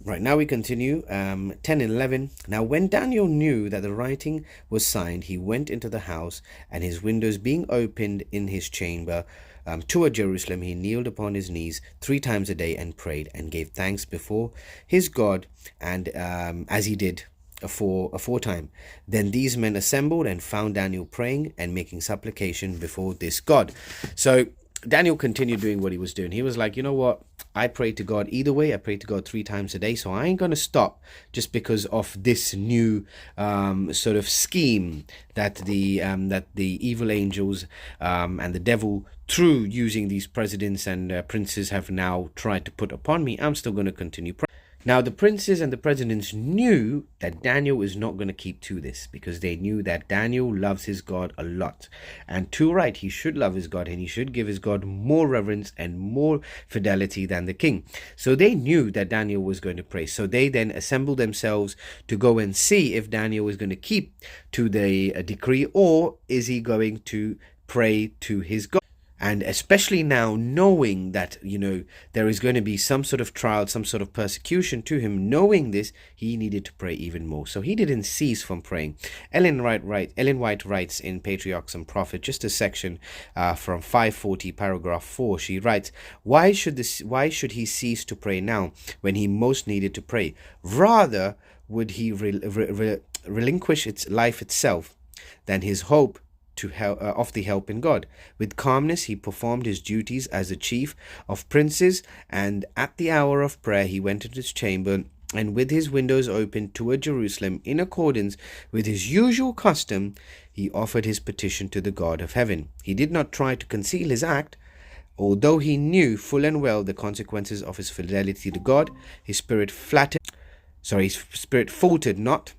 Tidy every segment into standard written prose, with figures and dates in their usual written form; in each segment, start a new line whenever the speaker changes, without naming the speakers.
Right, now we continue. 10 and 11. Now, when Daniel knew that the writing was signed, he went into the house, and his windows being opened in his chamber toward Jerusalem, he kneeled upon his knees 3 times a day and prayed and gave thanks before his God, and as he did aforetime. Then these men assembled and found Daniel praying and making supplication before this God. So Daniel continued doing what he was doing. He was like, you know what? I pray to God either way. I pray to God 3 times a day. So I ain't going to stop just because of this new sort of scheme that the evil angels and the devil, through using these presidents and princes, have now tried to put upon me. I'm still going to continue praying. Now, the princes and the presidents knew that Daniel is not going to keep to this, because they knew that Daniel loves his God a lot. And too right, he should love his God, and he should give his God more reverence and more fidelity than the king. So they knew that Daniel was going to pray. So they then assembled themselves to go and see if Daniel is going to keep to the decree, or is he going to pray to his God. And especially now, knowing that, there is going to be some sort of trial, some sort of persecution to him, knowing this, he needed to pray even more. So he didn't cease from praying. Ellen White writes in Patriarchs and Prophets, just a section from 540, paragraph 4. She writes, why should he cease to pray now when he most needed to pray? Rather would he relinquish its life itself than his hope of the help in God. With calmness he performed his duties as the chief of princes, and at the hour of prayer he went into his chamber, and with his windows open toward Jerusalem, in accordance with his usual custom, he offered his petition to the God of heaven. He did not try to conceal his act. Although he knew full and well the consequences of his fidelity to God, his spirit faltered not.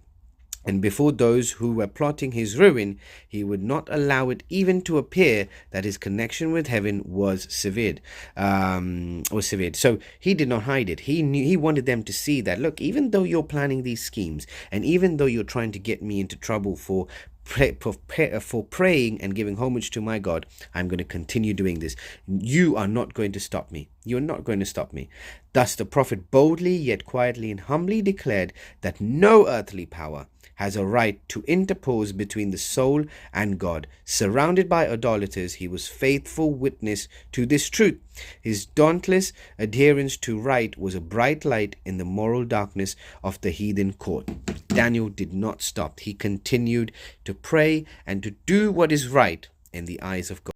And before those who were plotting his ruin, he would not allow it even to appear that his connection with heaven was severed. So he did not hide it. He wanted them to see that, look, even though you're planning these schemes, and even though you're trying to get me into trouble for praying and giving homage to my God, I'm going to continue doing this. You are not going to stop me. You are not going to stop me. Thus the prophet boldly yet quietly and humbly declared that no earthly power has a right to interpose between the soul and God. Surrounded by idolaters, he was faithful witness to this truth. His dauntless adherence to right was a bright light in the moral darkness of the heathen court. Daniel did not stop. He continued to pray and to do what is right in the eyes of God.